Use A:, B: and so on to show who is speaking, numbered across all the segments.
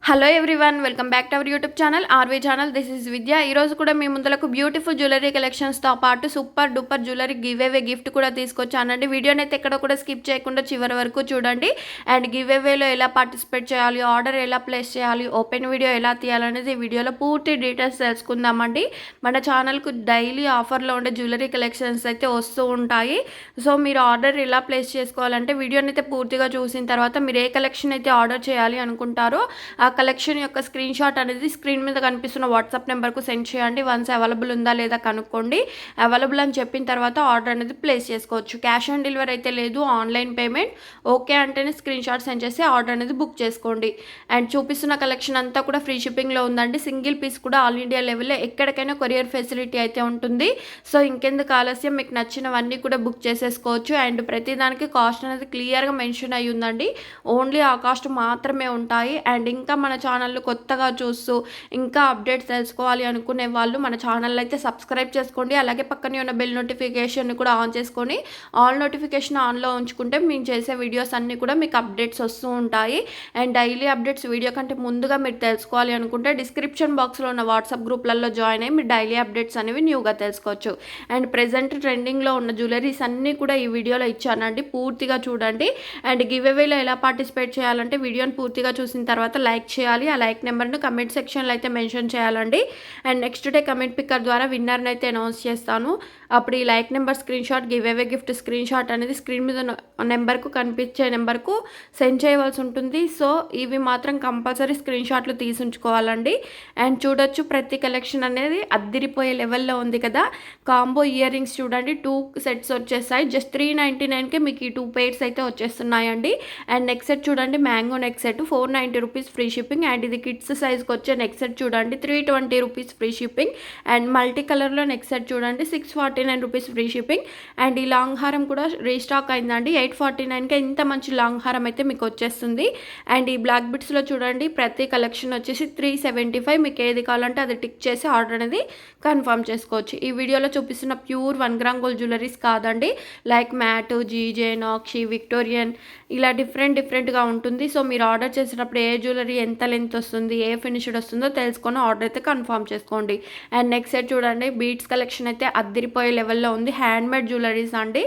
A: Hello everyone, welcome back to our YouTube channel RV channel. This is Vidya. ఈరోజు కూడా మీ ముందులకు బ్యూటిఫుల్ జ్యువెలరీ కలెక్షన్స్తో పాటు super duper jewellery giveaway gift కూడా తీసుకొచ్చానండి. వీడియోని అయితే ఎక్కడ కూడా స్కిప్ చేయకుండా చివరి వరకు చూడండి. అండ్ గివ్ అవేలో ఎలా పార్టిసిపేట్ చేయాలి, ఆర్డర్ ఎలా ప్లేస్ చేయాలి, ఓపెన్ వీడియో ఎలా తీయాలనేది ఈ వీడియోలో పూర్తి డీటెయిల్స్ తెలుసుకుందామండి. మన ఛానల్కు డైలీ ఆఫర్లో ఉండే జ్యువెలరీ కలెక్షన్స్ అయితే వస్తూ ఉంటాయి. సో మీరు ఆర్డర్ ఎలా ప్లేస్ చేసుకోవాలంటే వీడియోని అయితే పూర్తిగా చూసిన తర్వాత మీరు ఏ కలెక్షన్ అయితే ఆర్డర్ చేయాలి అనుకుంటారో ఆ కలెక్షన్ యొక్క స్క్రీన్ షాట్ అనేది స్క్రీన్ మీద కనిపిస్తున్న వాట్సాప్ నెంబర్కు సెండ్ చేయండి. వన్స్ అవైలబుల్ ఉందా లేదా కనుక్కోండి. అవైలబుల్ అని చెప్పిన తర్వాత ఆర్డర్ అనేది ప్లేస్ చేసుకోవచ్చు. క్యాష్ ఆన్ డెలివరీ అయితే లేదు, ఆన్లైన్ పేమెంట్. ఓకే అంటేనే స్క్రీన్ షాట్ సెండ్ చేసి ఆర్డర్ అనేది బుక్ చేసుకోండి. అండ్ చూపిస్తున్న కలెక్షన్ అంతా కూడా ఫ్రీ షిప్పింగ్లో ఉందండి. సింగిల్ పీస్ కూడా ఆల్ ఇండియా లెవెల్లో ఎక్కడికైనా కొరియర్ ఫెసిలిటీ అయితే ఉంటుంది. సో ఇంకెందుకు ఆలస్యం, మీకు నచ్చినవన్నీ కూడా బుక్ చేసేసుకోవచ్చు. అండ్ ప్రతిదానికి కాస్ట్ అనేది క్లియర్గా మెన్షన్ అయ్యి ఉందండి. ఓన్లీ ఆ కాస్ట్ మాత్రమే ఉంటాయి. అండ్ ఇంకా మన ఛానల్ కొత్తగా చూస్తూ ఇంకా అప్డేట్స్ తెలుసుకోవాలి అనుకునే వాళ్ళు మన ఛానల్ అయితే సబ్స్క్రైబ్ చేసుకోండి. అలాగే పక్కనే ఉన్న బెల్ నోటిఫికేషన్ కూడా ఆన్ చేసుకొని ఆల్ నోటిఫికేషన్ ఆన్లో ఉంచుకుంటే మేము చేసే వీడియోస్ అన్నీ కూడా మీకు అప్డేట్స్ వస్తూ ఉంటాయి. అండ్ డైలీ అప్డేట్స్ వీడియో కంటే ముందుగా మీరు తెలుసుకోవాలి అనుకుంటే డిస్క్రిప్షన్ బాక్స్లో ఉన్న వాట్సాప్ గ్రూప్లలో జాయిన్ అయ్యి మీరు డైలీ అప్డేట్స్ అనేవి న్యూగా తెలుసుకోవచ్చు. అండ్ ప్రెజెంట్ ట్రెండింగ్లో ఉన్న జ్యువెలరీస్ అన్నీ కూడా ఈ వీడియోలో ఇచ్చానండి, పూర్తిగా చూడండి. అండ్ గివ్ అవేలో ఎలా పార్టిసిపేట్ చేయాలంటే వీడియోని పూర్తిగా చూసిన తర్వాత లైక్ చేయాలి. ఆ లైక్ నెంబర్ను కమెంట్ సెక్షన్లో అయితే మెన్షన్ చేయాలండి. And next day comment picker ద్వారా విన్నర్ని అయితే అనౌన్స్ చేస్తాను. అప్పుడు ఈ like number screen shot, give away gift screen shot అనేది స్క్రీన్ మీద నెంబర్కు కనిపించే నెంబర్కు సెండ్ చేయవలసి ఉంటుంది. సో ఇవి మాత్రం కంపల్సరీ స్క్రీన్ షాట్లు తీసి ఉంచుకోవాలండి. అండ్ చూడొచ్చు ప్రతి కలెక్షన్ అనేది అద్దిరిపోయే లెవెల్లో ఉంది కదా. కాంబో ఇయర్ రింగ్స్ చూడండి, 2 సెట్స్ వచ్చేస్తాయి. జస్ట్ 399కే మీకు ఈ 2 పెయిర్స్ అయితే వచ్చేస్తున్నాయండి. అండ్ నెక్స్ట్ సెట్ చూడండి, mango neck set 490 rupees free shipping. అండ్ ఇది కిడ్స్ సైజ్కి వచ్చే నెక్ సెట్ చూడండి, 320 rupees free shipping. And multi కలర్లో నెక్ సెట్ చూడండి, 649 రూపీస్ ఫ్రీ షిప్పింగ్. అండ్ ఈ లాంగ్ హారం కూడా రీస్టాక్ అయిందండి, 849కే ఇంత మంచి లాంగ్ హారం అయితే మీకు వచ్చేస్తుంది. అండ్ ఈ బ్లాక్ బిట్స్లో చూడండి ప్రతి కలెక్షన్ వచ్చేసి 375. మీకు ఏది కావాలంటే అది టిక్ చేసి ఆర్డర్ అనేది కన్ఫర్మ్ చేసుకోవచ్చు. ఈ వీడియోలో చూపిస్తున్న ప్యూర్ 1 గ్రామ్ గోల్డ్ జ్యువెలరీస్ కాదండి, like mat, GJ, nakshi, Victorian ఇలా డిఫరెంట్గా ఉంటుంది. సో మీరు ఆర్డర్ చేసేటప్పుడు ఏ జ్యువెలరీ ఎంత లెంత్ వస్తుంది, ఏ ఫినిష్డ్ వస్తుందో తెలుసుకొని ఆర్డర్ అయితే కన్ఫర్మ్ చేసుకోండి. అండ్ నెక్స్ట్ సెట్ చూడండి, బీట్స్ కలెక్షన్ అయితే అద్దిరిపోయే లెవెల్లో ఉంది. హ్యాండ్మేడ్ జ్యువెలరీస్ అండి.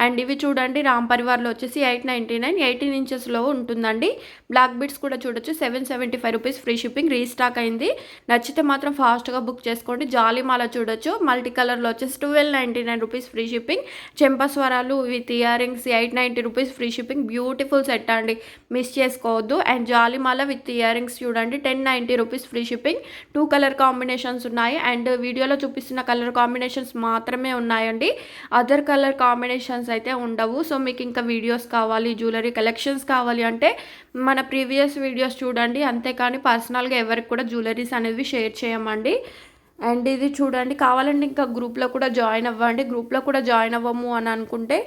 A: అండ్ ఇవి చూడండి రామ్ పరివార్లో వచ్చేసి 899, 18 ఇంచెస్లో ఉంటుందండి. బ్లాక్ బీడ్స్ కూడా చూడొచ్చు, 775 రూపీస్ ఫ్రీ షిప్పింగ్. రీస్టాక్ అయింది, నచ్చితే మాత్రం ఫాస్ట్గా బుక్ చేసుకోండి. జాలిమాల చూడొచ్చు, మల్టీ కలర్లో వచ్చేసి 1299 రూపీస్ ఫ్రీ షిప్పింగ్. చెంపస్వరాలు with earrings 890 rupees free shipping. Beautiful set అండి, మిస్ చేసుకోవద్దు. అండ్ జాలిమాల విత్ ఇయర్ రింగ్స్ చూడండి, 1090 rupees free shipping. 2 colour combinations ఉన్నాయి. అండ్ వీడియోలో చూపిస్తున్న కలర్ కాంబినేషన్స్ మాత్రమే ఉన్నాయండి, అదర్ కలర్ కాంబినేషన్స్ అయితే ఉండవు. సో మీకు ఇంకా వీడియోస్ కావాలి, జ్యువెలరీ కలెక్షన్స్ కావాలి అంటే మన ప్రీవియస్ వీడియోస్ చూడండి. అంతేకాని పర్సనల్గా ఎవరికి కూడా జ్యువెలరీస్ అనేవి షేర్ చేయమండి. అండ్ ఇది చూడండి, కావాలంటే ఇంకా గ్రూప్లో కూడా జాయిన్ అవ్వండి. గ్రూప్లో కూడా జాయిన్ అవ్వము అని అనుకుంటే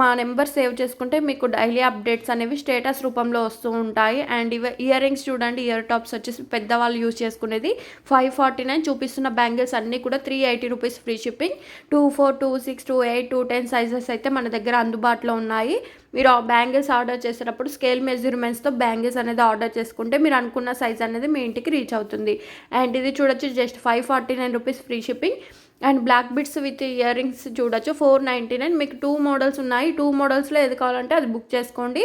A: మా నెంబర్ సేవ్ చేసుకుంటే మీకు డైలీ అప్డేట్స్ అనేవి స్టేటస్ రూపంలో వస్తూ ఉంటాయి. అండ్ ఇయర్ రింగ్స్ చూడండి, ఇయర్ టాప్స్ వచ్చేసి పెద్దవాళ్ళు యూజ్ చేసుకునేది 549. చూపిస్తున్న బ్యాంగిల్స్ అన్నీ కూడా 380 రూపీస్ ఫ్రీ షిప్పింగ్. 24, 26, 28, 210 సైజెస్ అయితే మన దగ్గర అందుబాటులో ఉన్నాయి. మీరు బ్యాంగిల్స్ ఆర్డర్ చేసేటప్పుడు స్కేల్ మెజర్మెంట్స్తో బ్యాంగిల్స్ అనేది ఆర్డర్ చేసుకుంటే మీరు అనుకున్న సైజ్ అనేది మీ ఇంటికి రీచ్ అవుతుంది. అండ్ ఇది చూడొచ్చు, just 549 rupees free shipping. And black beads with earrings చూడొచ్చు, 499. మీకు 2 మోడల్స్ ఉన్నాయి, 2 మోడల్స్లో ఏది కావాలంటే అది బుక్ చేసుకోండి.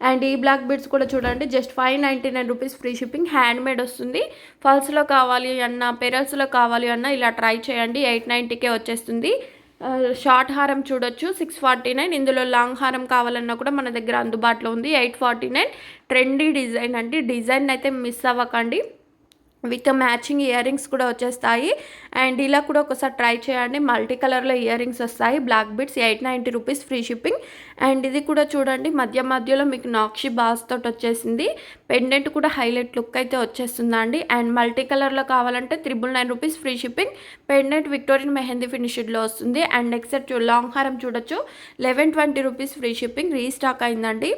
A: అండ్ ఈ బ్లాక్ బిట్స్ కూడా చూడండి, just 599 rupees free shipping. Handmade వస్తుంది. ఫల్స్లో కావాలి అన్న, పెరల్స్లో కావాలి అన్న ఇలా ట్రై చేయండి, 890కే వచ్చేస్తుంది. షార్ట్ హారం చూడొచ్చు, 649. ఇందులో లాంగ్ హారం కావాలన్నా కూడా మన దగ్గర అందుబాటులో ఉంది, 849. ట్రెండీ డిజైన్ అండి, డిజైన్ అయితే మిస్ అవ్వకండి. విత్ మ్యాచింగ్ ఇయర్ రింగ్స్ కూడా వచ్చేస్తాయి. అండ్ ఇలా కూడా ఒకసారి ట్రై చేయండి, మల్టీ కలర్లో ఇయర్ రింగ్స్ వస్తాయి. Black beads 890 rupees free shipping. అండ్ ఇది కూడా చూడండి, మధ్యలో మీకు నాక్షి బాల్స్ తోటి వచ్చేసింది. పెండెంట్ కూడా హైలైట్ లుక్ అయితే వచ్చేస్తుందండి. అండ్ మల్టీ కలర్లో కావాలంటే 999 rupees free shipping. Pendant Victorian mehndi ఫినిష్డ్లో వస్తుంది. అండ్ నెక్స్ట్ లాంగ్ హారం చూడొచ్చు, 1120 రూపీస్ ఫ్రీ షిప్పింగ్. రీస్టాక్ అయిందండి.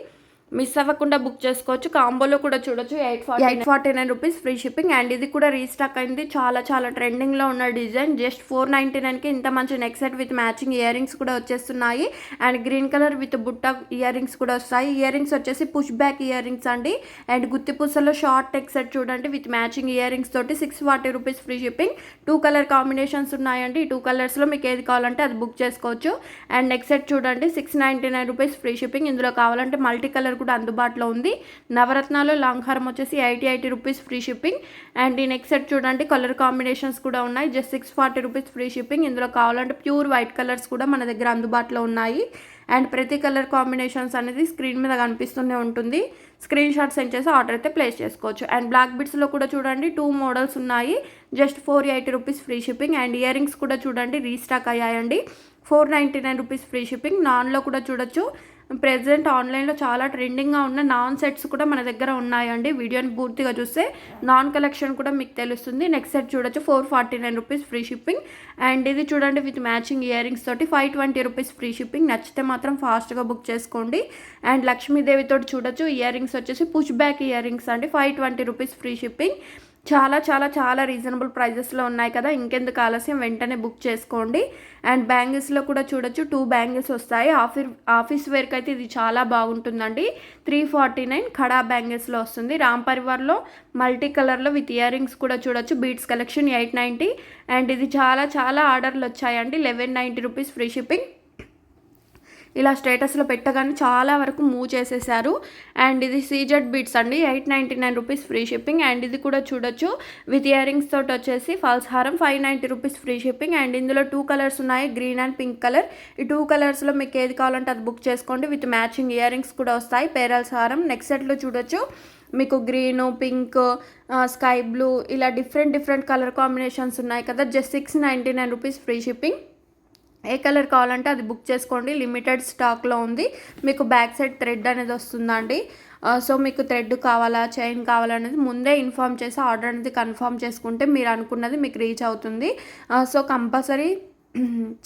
A: మిస్ అవ్వకుండా బుక్ చేసుకోవచ్చు. కాంబోలో కూడా చూడొచ్చు 849 రూపీస్ ఫ్రీ షిప్పింగ్. అండ్ ఇది కూడా రీస్టాక్ అయింది. చాలా చాలా ట్రెండింగ్లో ఉన్న డిజైన్. జస్ట్ 499కి ఇంత మంచి neck set with matching earrings కూడా వచ్చేస్తున్నాయి. అండ్ గ్రీన్ కలర్ విత్ బుట్ట ఇయర్ రింగ్స్ కూడా వస్తాయి. ఇయర్ రింగ్స్ వచ్చేసి పుష్ బ్యాక్ ఇయర్ రింగ్స్ అండి. అండ్ గుత్తి పూసలో షార్ట్ నెక్ సెట్ చూడండి విత్ మ్యాచింగ్ ఇయర్ రింగ్స్ తోటి 640 rupees free shipping. 2 colour combinations ఉన్నాయండి. ఈ 2 కలర్స్లో మీకు ఏది కావాలంటే అది బుక్ చేసుకోవచ్చు. అండ్ నెక్ సెట్ చూడండి 699 రూపీస్ ఫ్రీ షిప్పింగ్. ఇందులో కావాలంటే మల్టీ కలర్ కూడా అందుబాటులో ఉంది. నవరత్నాలు లాంగ్ హారం వచ్చేసి 80 రూపీస్ ఫ్రీ షిప్పింగ్. అండ్ ఈ నెక్ సెట్ చూడండి కలర్ కాంబినేషన్స్ కూడా ఉన్నాయి. Just 640 rupees free shipping. ఇందులో కావాలంటే ప్యూర్ వైట్ కలర్స్ కూడా మన దగ్గర అందుబాటులో ఉన్నాయి. అండ్ ప్రతి కలర్ కాంబినేషన్స్ అనేది స్క్రీన్ మీద కనిపిస్తూనే ఉంటుంది. స్క్రీన్ షాట్ సెండ్ చేసి ఆర్డర్ అయితే ప్లేస్ చేసుకోవచ్చు. అండ్ బ్లాక్ బిట్స్లో కూడా చూడండి 2 మోడల్స్ ఉన్నాయి. Just 480 rupees free shipping. And ear rings కూడా చూడండి రీస్టాక్ అయ్యాయండి. 499 రూపీస్ ఫ్రీ షిప్పింగ్. నాన్లో కూడా చూడొచ్చు. ప్రెజెంట్ ఆన్లైన్లో చాలా ట్రెండింగ్గా ఉన్న నాన్ సెట్స్ కూడా మన దగ్గర ఉన్నాయండి. వీడియోని పూర్తిగా చూస్తే నాన్ కలెక్షన్ కూడా మీకు తెలుస్తుంది. నెక్స్ట్ సెట్ చూడొచ్చు 449 రూపీస్ ఫ్రీ షిప్పింగ్. అండ్ ఇది చూడండి విత్ మ్యాచింగ్ ఇయర్ రింగ్స్ తోటి 520 రూపీస్ ఫ్రీ షిప్పింగ్. నచ్చితే మాత్రం ఫాస్ట్గా బుక్ చేసుకోండి. అండ్ లక్ష్మీదేవితో చూడొచ్చు ఇయర్ రింగ్స్ వచ్చేసి పుష్ బ్యాక్ ఇయర్ రింగ్స్ అండి. 520 రూపీస్ ఫ్రీ షిప్పింగ్. చాలా చాలా చాలా రీజనబుల్ ప్రైజెస్లో ఉన్నాయి కదా, ఇంకెందుకు ఆలస్యం, వెంటనే బుక్ చేసుకోండి. అండ్ బ్యాంగిల్స్లో కూడా చూడొచ్చు 2 బ్యాంగిల్స్ వస్తాయి. ఆఫీస్ వేర్కి అయితే ఇది చాలా బాగుంటుందండి. 349 ఖడా బ్యాంగిల్స్లో వస్తుంది. రామ్ పరివార్లో మల్టీ కలర్లో విత్ ఇయర్ రింగ్స్ కూడా చూడొచ్చు. Beats collection 890. అండ్ ఇది చాలా చాలా ఆర్డర్లు వచ్చాయండి. 1190 రూపీస్ ఫ్రీ షిప్పింగ్. ఇలా స్టేటస్లో పెట్టగానే చాలా వరకు మూవ్ చేసేసారు. అండ్ ఇది సీజెడ్ బీట్స్ అండి. 899 రూపీస్ ఫ్రీ షిప్పింగ్. అండ్ ఇది కూడా చూడొచ్చు విత్ ఇయర్ రింగ్స్ తోటి వచ్చేసి ఫాల్స్ హారం 590 రూపీస్ ఫ్రీ షిప్పింగ్. అండ్ ఇందులో 2 కలర్స్ ఉన్నాయి, గ్రీన్ అండ్ పింక్ కలర్. ఈ 2 కలర్స్లో మీకు ఏది కావాలంటే అది బుక్ చేసుకోండి. విత్ మ్యాచింగ్ ఇయర్ రింగ్స్ కూడా వస్తాయి. పేరల్స్ హారం. నెక్స్ట్ సెట్లో చూడొచ్చు మీకు గ్రీను, పింక్, స్కై బ్లూ ఇలా డిఫరెంట్ కలర్ కాంబినేషన్స్ ఉన్నాయి కదా. Just 699 rupees free shipping. ఏ కలర్ కావాలంటే అది బుక్ చేసుకోండి. లిమిటెడ్ స్టాక్లో ఉంది. మీకు బ్యాక్ సైడ్ థ్రెడ్ అనేది వస్తుందండి. సో మీకు థ్రెడ్ కావాలా, చైన్ కావాలనేది ముందే ఇన్ఫామ్ చేసి ఆర్డర్ అనేది కన్ఫర్మ్ చేసుకుంటే మీరు అనుకున్నది మీకు రీచ్ అవుతుంది. సో కంపల్సరీ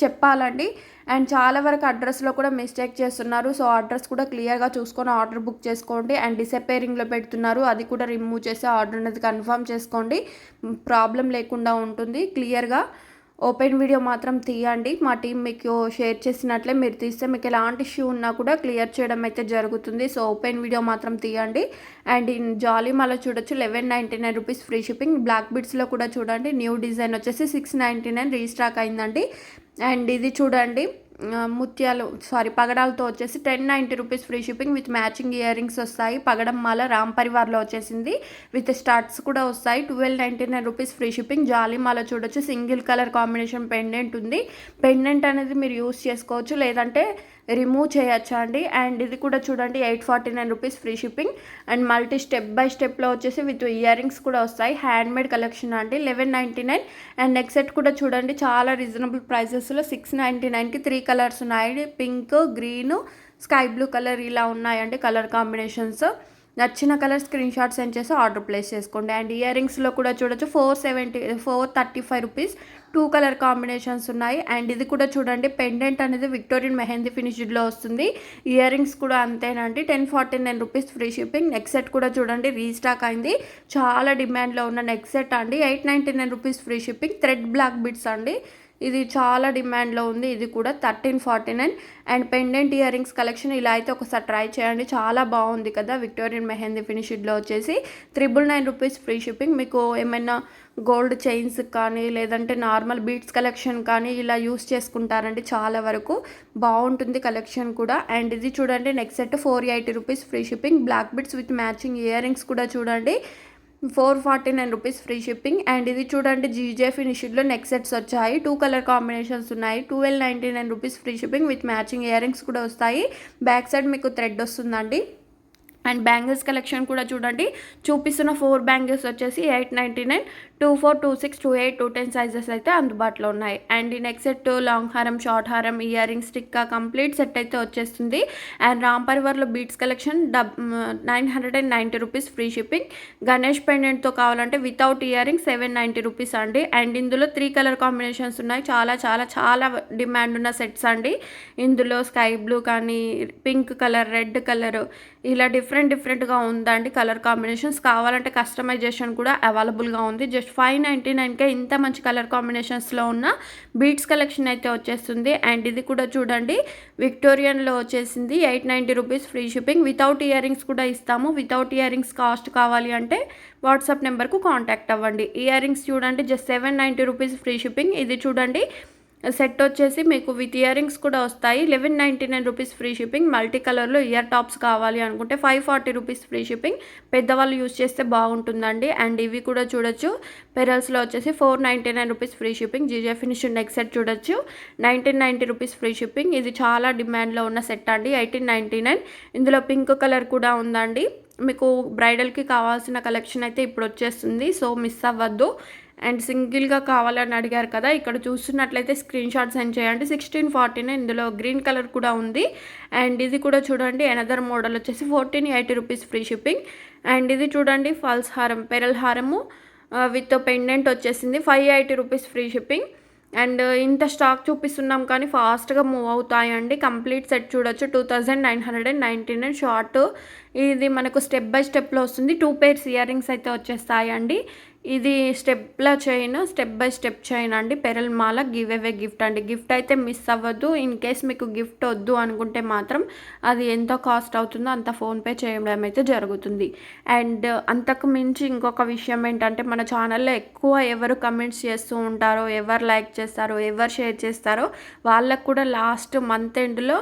A: చెప్పాలండి. అండ్ చాలా వరకు అడ్రస్లో కూడా మిస్టేక్ చేస్తున్నారు. సో అడ్రస్ కూడా క్లియర్గా చూసుకొని ఆర్డర్ బుక్ చేసుకోండి. అండ్ డిసపేరింగ్లో పెడుతున్నారు, అది కూడా రిమూవ్ చేసి ఆర్డర్ అనేది కన్ఫర్మ్ చేసుకోండి. ప్రాబ్లం లేకుండా ఉంటుంది. క్లియర్గా ఓపెన్ వీడియో మాత్రం తీయండి. మా టీం మీకు షేర్ చేసినట్లే మీరు తీస్తే మీకు ఎలాంటి ఇష్యూ ఉన్నా కూడా క్లియర్ చేయడం అయితే జరుగుతుంది. సో ఓపెన్ వీడియో మాత్రం తీయండి. అండ్ ఇన్ జాలీమాలో చూడొచ్చు 1199 రూపీస్ ఫ్రీ షిప్పింగ్. బ్లాక్ బిట్స్లో కూడా చూడండి న్యూ డిజైన్ వచ్చేసి 699 రీస్టాక్ అయిందండి. అండ్ ఇది చూడండి పగడాలతో వచ్చేసి 1090 rupees free shipping with matching earrings వస్తాయి. పగడం మాల రామ్ పరివార్లో వచ్చేసింది. విత్ స్టార్ట్స్ కూడా వస్తాయి. 1299 రూపీస్ ఫ్రీ షిప్పింగ్. జాలీమాల చూడొచ్చు సింగిల్ కలర్ కాంబినేషన్ పెండెంట్ ఉంది. పెండెంట్ అనేది మీరు యూస్ చేసుకోవచ్చు, లేదంటే రిమూవ్ చేయొచ్చా అండి. అండ్ ఇది కూడా చూడండి 849 rupees free shipping. And multi step by స్టెప్లో వచ్చేసి విత్ ఇయర్ రింగ్స్ కూడా వస్తాయి. హ్యాండ్మేడ్ కలెక్షన్ అండి. 1199. అండ్ నెక్స్ట్ సెట్ కూడా చూడండి చాలా రీజనబుల్ ప్రైజెస్లో 699కి 3 కలర్స్ ఉన్నాయి. Pink, green, sky blue colour ఇలా ఉన్నాయండి కలర్ కాంబినేషన్స్. నచ్చిన కలర్ స్క్రీన్ షాట్ సెండ్ చేసి ఆర్డర్ ప్లేస్ చేసుకోండి. అండ్ ఇయర్ రింగ్స్లో కూడా చూడొచ్చు 435 రూపీస్ 2 కలర్ కాంబినేషన్స్ ఉన్నాయి. అండ్ ఇది కూడా చూడండి పెండెంట్ అనేది విక్టోరియన్ మెహందీ ఫినిష్డ్లో వస్తుంది. ఇయర్ రింగ్స్ కూడా అంతేనండి. 1049 rupees free shipping. Next set కూడా చూడండి రీస్టాక్ అయింది. చాలా డిమాండ్లో ఉన్న నెక్స్ట్ సెట్ అండి. 899 rupees free shipping. Thread black beads అండి. ఇది చాలా డిమాండ్లో ఉంది. ఇది కూడా 1349. And pendant earrings collection ఇలా అయితే ఒకసారి ట్రై చేయండి. చాలా బాగుంది కదా. విక్టోరియన్ మెహందీ ఫినిష్డ్లో వచ్చేసి 999 రూపీస్ ఫ్రీ షిప్పింగ్. మీకు ఏమైనా గోల్డ్ చైన్స్ కానీ లేదంటే నార్మల్ బీట్స్ కలెక్షన్ కానీ ఇలా యూస్ చేసుకుంటారండి. చాలా వరకు బాగుంటుంది కలెక్షన్ కూడా. అండ్ ఇది చూడండి next set 480 rupees free shipping. Black beads with matching earrings కూడా చూడండి 449 రూపీస్ ఫ్రీ షిప్పింగ్. అండ్ ఇది చూడండి జీజే ఫినిష్డ్లో నెక్ సెట్స్ వచ్చాయి. 2 కలర్ కాంబినేషన్స్ ఉన్నాయి. 1299 rupees free shipping with matching earrings కూడా వస్తాయి. బ్యాక్ సైడ్ మీకు థ్రెడ్ వస్తుందండి. అండ్ బ్యాంగిల్స్ కలెక్షన్ కూడా చూడండి. చూపిస్తున్న 4 బ్యాంగిల్స్ వచ్చేసి 899, 24, 26, 28, 210 సైజెస్ అయితే అందుబాటులో ఉన్నాయి. అండ్ ఈ నెక్స్ట్ సెట్ లాంగ్ హారం, షార్ట్ హారం, ఇయర్ రింగ్స్, స్టిక్కా కంప్లీట్ సెట్ అయితే వచ్చేస్తుంది. అండ్ రామ్ పరివార్లో beads collection 990 rupees free shipping. Ganesh పెండెంట్తో కావాలంటే వితౌట్ ఇయర్ రింగ్ 790 రూపీస్ అండి. అండ్ ఇందులో 3 కలర్ కాంబినేషన్స్ ఉన్నాయి. చాలా చాలా చాలా డిమాండ్ ఉన్న సెట్స్ అండి. ఇందులో స్కై బ్లూ కానీ, పింక్ కలర్, రెడ్ కలర్ ఇలా డిఫరెంట్‌గా ఉందండి కలర్ కాంబినేషన్స్. కావాలంటే కస్టమైజేషన్ కూడా అవైలబుల్‌గా ఉంది. జస్ట్ 599కే ఇంత మంచి కలర్ కాంబినేషన్స్‌లో ఉన్న బీడ్స్ కలెక్షన్ అయితే వచ్చేస్తుంది. అండ్ ఇది కూడా చూడండి విక్టోరియన్‌లో వచ్చేసింది. 890 rupees free shipping. Without ear rings కూడా ఇస్తాము. వితౌట్ ఇయర్ రింగ్స్ కాస్ట్ కావాలి అంటే వాట్సాప్ నెంబర్‌కు కాంటాక్ట్ అవ్వండి. ఇయర్ రింగ్స్ చూడండి జస్ట్ 790 రూపీస్ ఫ్రీ షిప్పింగ్. ఇది చూడండి సెట్ వచ్చేసి మీకు విత్ ఇయర్ రింగ్స్ కూడా వస్తాయి. 1199 రూపీస్ ఫ్రీ షిప్పింగ్. మల్టీ కలర్లో ఇయర్ టాప్స్ కావాలి అనుకుంటే 540 రూపీస్ ఫ్రీ షిప్పింగ్. పెద్దవాళ్ళు యూజ్ చేస్తే బాగుంటుందండి. అండ్ ఇవి కూడా చూడొచ్చు పెరల్స్లో వచ్చేసి 499 rupees free shipping. GJ finish neck set చూడొచ్చు 1990 రూపీస్ ఫ్రీ షిప్పింగ్. ఇది చాలా డిమాండ్లో ఉన్న సెట్ అండి. 1899. ఇందులో పింక్ కలర్ కూడా ఉందండి. మీకు బ్రైడల్కి కావాల్సిన కలెక్షన్ అయితే ఇప్పుడు వచ్చేస్తుంది, సో మిస్ అవ్వద్దు. అండ్ సింగిల్గా కావాలని అడిగారు కదా, ఇక్కడ చూస్తున్నట్లయితే స్క్రీన్ షాట్ సెండ్ చేయండి. 1649. ఇందులో గ్రీన్ కలర్ కూడా ఉంది. అండ్ ఇది కూడా చూడండి అనదర్ మోడల్ వచ్చేసి 1480 రూపీస్ ఫ్రీ షిప్పింగ్. అండ్ ఇది చూడండి ఫాల్స్ హారం పెరల్ హారము విత్ పెండెంట్ వచ్చేసింది 580 రూపీస్ ఫ్రీ షిప్పింగ్. అండ్ ఇంత స్టాక్ చూపిస్తున్నాం కానీ ఫాస్ట్గా మూవ్ అవుతాయండి. కంప్లీట్ సెట్ చూడొచ్చు 2999 షార్ట్. ఇది మనకు స్టెప్ బై స్టెప్లో వస్తుంది. 2 pairs ఇయర్ రింగ్స్ అయితే వచ్చేస్తాయండి. ఇది స్టెప్ బై స్టెప్ చైన్ అండి. పెరల్ మాల గివ్ అవే గిఫ్ట్ అండి. గిఫ్ట్ అయితే మిస్ అవ్వద్దు. ఇన్ కేస్ మీకు గిఫ్ట్ వద్దు అనుకుంటే మాత్రం అది ఎంత కాస్ట్ అవుతుందో అంత ఫోన్పే చేయడం అయితే జరుగుతుంది. అండ్ అంతకు మించి ఇంకొక విషయం ఏంటంటే మన ఛానల్లో ఎక్కువ ఎవరు కమెంట్స్ చేస్తూ ఉంటారో, ఎవరు లైక్ చేస్తారో, ఎవరు షేర్ చేస్తారో వాళ్ళకు కూడా లాస్ట్ మంత్ ఎండ్లో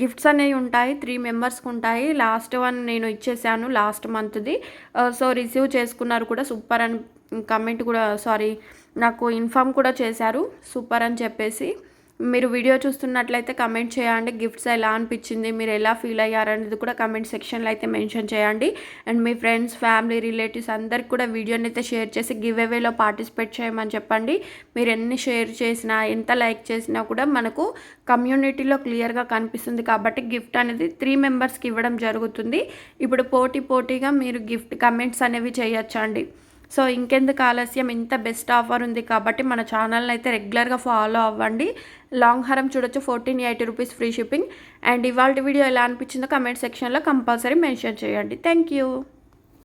A: గిఫ్ట్స్ అనేవి ఉంటాయి. 3 మెంబర్స్కి ఉంటాయి. లాస్ట్ వన్ నేను ఇచ్చేసాను లాస్ట్ మంత్ది. సో రిసీవ్ చేసుకున్నారు కూడా. సూపర్ అని కమెంట్ కూడా నాకు ఇన్ఫామ్ కూడా చేశారు సూపర్ అని చెప్పేసి. మీరు వీడియో చూస్తున్నట్లయితే కమెంట్ చేయండి. గిఫ్ట్స్ ఎలా అనిపించింది, మీరు ఎలా ఫీల్ అయ్యారనేది కూడా కమెంట్ సెక్షన్లో అయితే మెన్షన్ చేయండి. And me friends, family, relatives అందరికి కూడా వీడియోని అయితే షేర్ చేసి గివ్ అవేలో పార్టిసిపేట్ చేయమని చెప్పండి. మీరు ఎన్ని షేర్ చేసినా, ఎంత లైక్ చేసినా కూడా మనకు కమ్యూనిటీలో క్లియర్గా కనిపిస్తుంది. కాబట్టి గిఫ్ట్ అనేది 3 మెంబర్స్కి ఇవ్వడం జరుగుతుంది. ఇప్పుడు పోటీగా మీరు గిఫ్ట్ కమెంట్స్ అనేవి చేయొచ్చండి. సో ఇంకెందుకు ఆలస్యం, ఇంత బెస్ట్ ఆఫర్ ఉంది కాబట్టి మన ఛానల్ని అయితే రెగ్యులర్గా ఫాలో అవ్వండి. లాంగ్ హారం చూడొచ్చు 1480 రూపీస్ ఫ్రీ షిప్పింగ్. అండ్ ఇవాళ వీడియో ఎలా అనిపించిందో కమెంట్ సెక్షన్లో కంపల్సరీ మెన్షన్ చేయండి. Thank you.